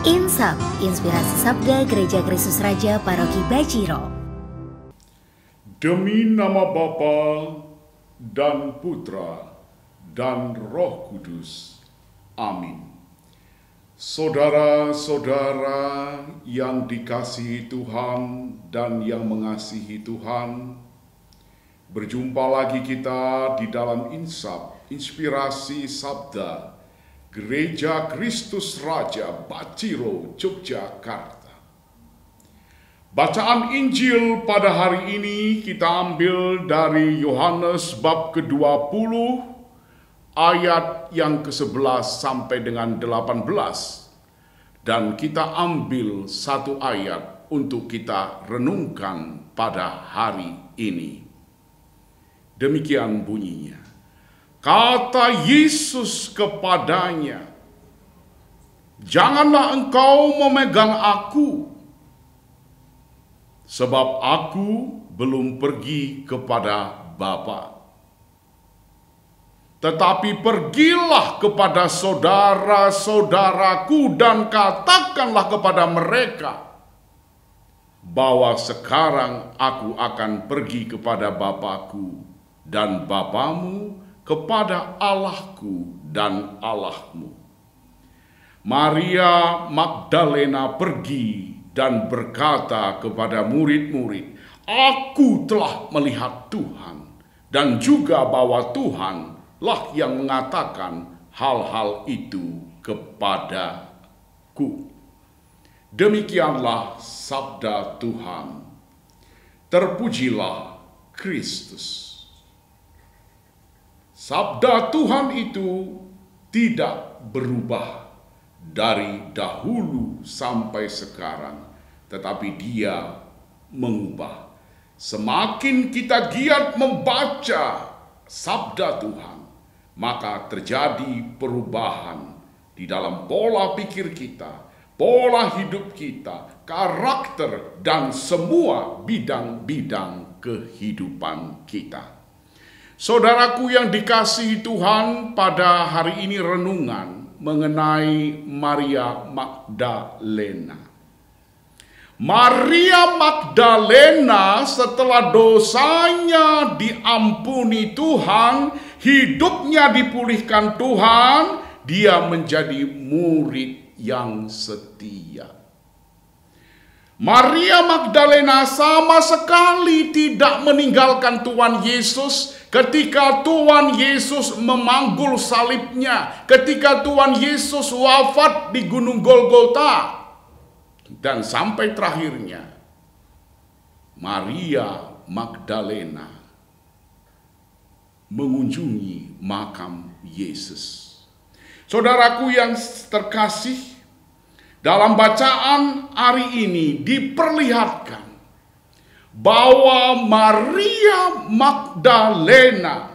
Insap, Inspirasi Sabda Gereja Kristus Raja Paroki Baciro. Demi nama Bapa dan Putra dan Roh Kudus. Amin. Saudara-saudara yang dikasihi Tuhan dan yang mengasihi Tuhan, berjumpa lagi kita di dalam Insap, Inspirasi Sabda Gereja Kristus Raja Baciro, Yogyakarta. Bacaan Injil pada hari ini kita ambil dari Yohanes bab ke-20 ayat yang ke-11 sampai dengan 18. Dan kita ambil satu ayat untuk kita renungkan pada hari ini. Demikian bunyinya. Kata Yesus kepadanya, "Janganlah engkau memegang aku, sebab aku belum pergi kepada Bapa. Tetapi pergilah kepada saudara-saudaraku dan katakanlah kepada mereka bahwa sekarang aku akan pergi kepada Bapakku dan Bapamu, kepada Allahku dan Allahmu." Maria Magdalena pergi dan berkata kepada murid-murid, "Aku telah melihat Tuhan," dan juga bahwa Tuhanlah yang mengatakan hal-hal itu kepadaku. Demikianlah sabda Tuhan. Terpujilah Kristus. Sabda Tuhan itu tidak berubah dari dahulu sampai sekarang, tetapi Dia mengubah. Semakin kita giat membaca sabda Tuhan, maka terjadi perubahan di dalam pola pikir kita, pola hidup kita, karakter, dan semua bidang-bidang kehidupan kita. Saudaraku yang dikasihi Tuhan, pada hari ini renungan mengenai Maria Magdalena. Maria Magdalena setelah dosanya diampuni Tuhan, hidupnya dipulihkan Tuhan, dia menjadi murid yang setia. Maria Magdalena sama sekali tidak meninggalkan Tuhan Yesus ketika Tuhan Yesus memanggul salibnya, ketika Tuhan Yesus wafat di Gunung Golgota, dan sampai terakhirnya Maria Magdalena mengunjungi makam Yesus. Saudaraku yang terkasih, dalam bacaan hari ini diperlihatkan bahwa Maria Magdalena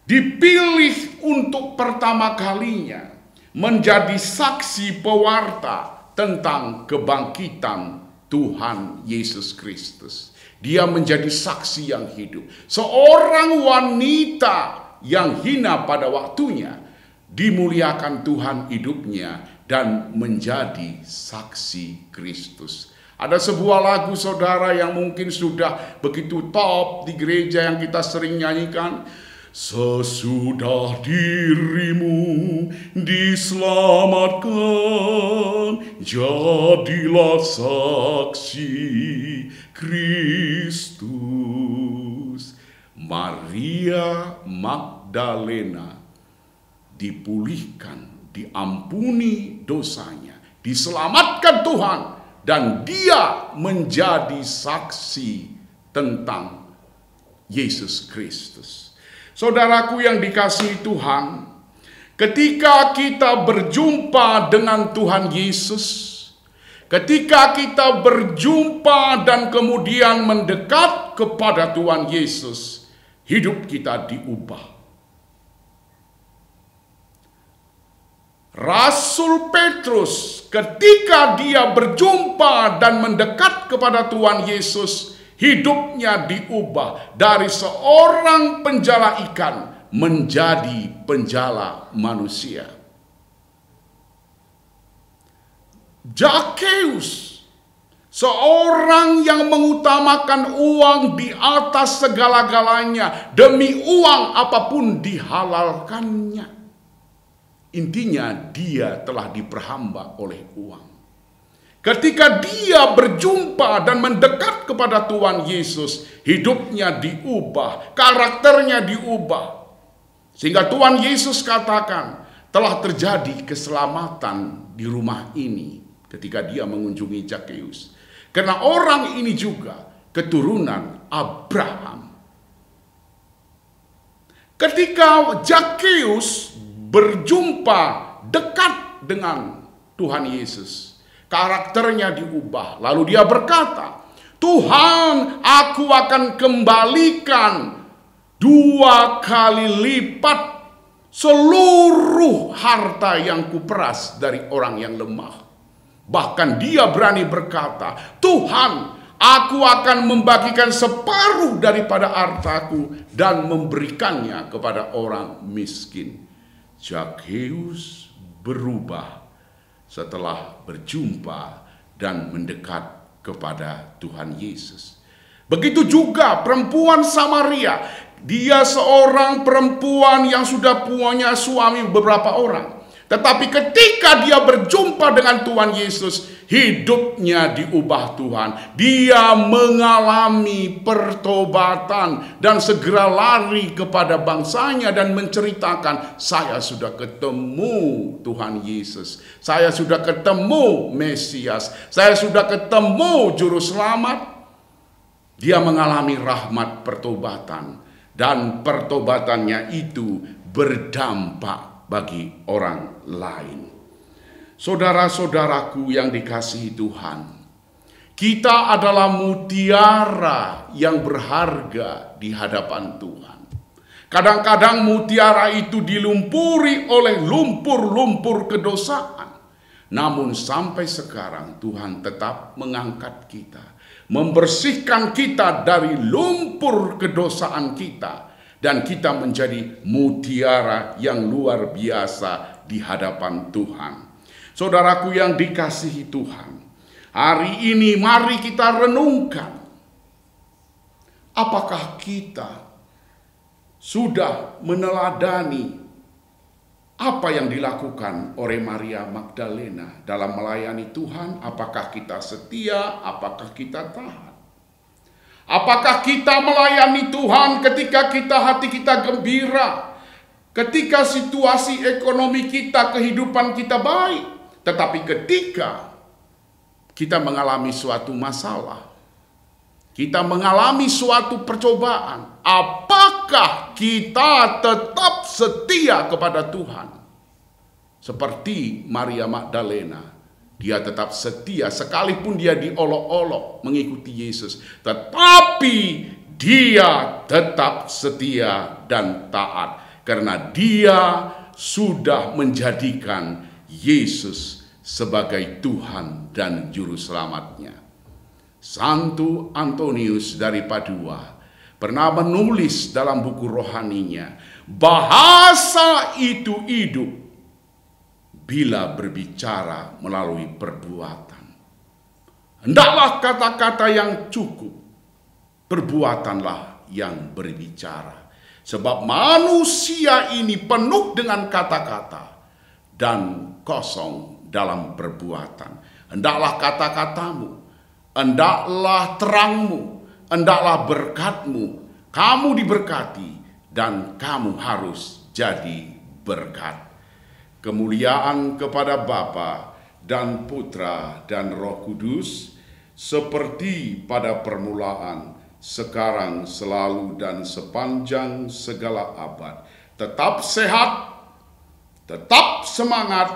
dipilih untuk pertama kalinya menjadi saksi pewarta tentang kebangkitan Tuhan Yesus Kristus. Dia menjadi saksi yang hidup. Seorang wanita yang hina pada waktunya dimuliakan Tuhan hidupnya dan menjadi saksi Kristus. Ada sebuah lagu saudara yang mungkin sudah begitu top di gereja yang kita sering nyanyikan. Sesudah dirimu diselamatkan, jadilah saksi Kristus. Maria Magdalena dipulihkan, diampuni dosanya, diselamatkan Tuhan, dan dia menjadi saksi tentang Yesus Kristus. Saudaraku yang dikasihi Tuhan, ketika kita berjumpa dengan Tuhan Yesus, ketika kita berjumpa dan kemudian mendekat kepada Tuhan Yesus, hidup kita diubah. Rasul Petrus ketika dia berjumpa dan mendekat kepada Tuhan Yesus, hidupnya diubah dari seorang penjala ikan menjadi penjala manusia. Zakheus, seorang yang mengutamakan uang di atas segala-galanya, demi uang apapun dihalalkannya. Intinya dia telah diperhamba oleh uang. Ketika dia berjumpa dan mendekat kepada Tuhan Yesus, hidupnya diubah, karakternya diubah. Sehingga Tuhan Yesus katakan, telah terjadi keselamatan di rumah ini ketika dia mengunjungi Zakheus. Karena orang ini juga keturunan Abraham. Ketika Zakheus berjumpa dekat dengan Tuhan Yesus, karakternya diubah. Lalu dia berkata, Tuhan, aku akan kembalikan 2 kali lipat seluruh harta yang kuperas dari orang yang lemah. Bahkan dia berani berkata, Tuhan, aku akan membagikan separuh daripada hartaku dan memberikannya kepada orang miskin. Zakheus berubah setelah berjumpa dan mendekat kepada Tuhan Yesus. Begitu juga perempuan Samaria. Dia seorang perempuan yang sudah punya suami beberapa orang. Tetapi ketika dia berjumpa dengan Tuhan Yesus, hidupnya diubah Tuhan. Dia mengalami pertobatan dan segera lari kepada bangsanya dan menceritakan, saya sudah ketemu Tuhan Yesus. Saya sudah ketemu Mesias. Saya sudah ketemu Juru Selamat. Dia mengalami rahmat pertobatan. Dan pertobatannya itu berdampak bagi orang lain. Saudara-saudaraku yang dikasihi Tuhan, kita adalah mutiara yang berharga di hadapan Tuhan. Kadang-kadang mutiara itu dilumpuri oleh lumpur-lumpur kedosaan. Namun sampai sekarang Tuhan tetap mengangkat kita, membersihkan kita dari lumpur kedosaan kita, dan kita menjadi mutiara yang luar biasa di hadapan Tuhan. Saudaraku yang dikasihi Tuhan, hari ini mari kita renungkan, apakah kita sudah meneladani apa yang dilakukan oleh Maria Magdalena dalam melayani Tuhan? Apakah kita setia? Apakah kita taat? Apakah kita melayani Tuhan ketika hati kita gembira, ketika situasi ekonomi kita, kehidupan kita baik, tetapi ketika kita mengalami suatu masalah, kita mengalami suatu percobaan, apakah kita tetap setia kepada Tuhan? Seperti Maria Magdalena, dia tetap setia sekalipun dia diolok-olok mengikuti Yesus, tetapi dia tetap setia dan taat karena dia sudah menjadikan Yesus sebagai Tuhan dan Juru Selamatnya. Santo Antonius dari Padua pernah menulis dalam buku rohaninya, bahasa itu hidup bila berbicara melalui perbuatan. Hendaklah kata-kata yang cukup, perbuatanlah yang berbicara. Sebab manusia ini penuh dengan kata-kata dan kosong dalam perbuatan. Hendaklah kata-katamu, hendaklah terangmu, hendaklah berkatmu, kamu diberkati dan kamu harus jadi berkat. Kemuliaan kepada Bapa dan Putra dan Roh Kudus, seperti pada permulaan, sekarang, selalu, dan sepanjang segala abad. Tetap sehat, tetap semangat,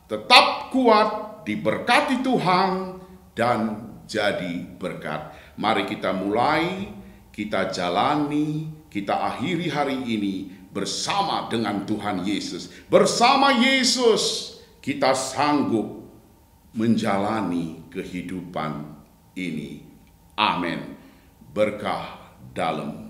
tetap kuat, diberkati Tuhan, dan jadi berkat. Mari kita mulai, kita jalani, kita akhiri hari ini bersama dengan Tuhan Yesus. Bersama Yesus kita sanggup menjalani kehidupan ini. Amin. Berkah dalam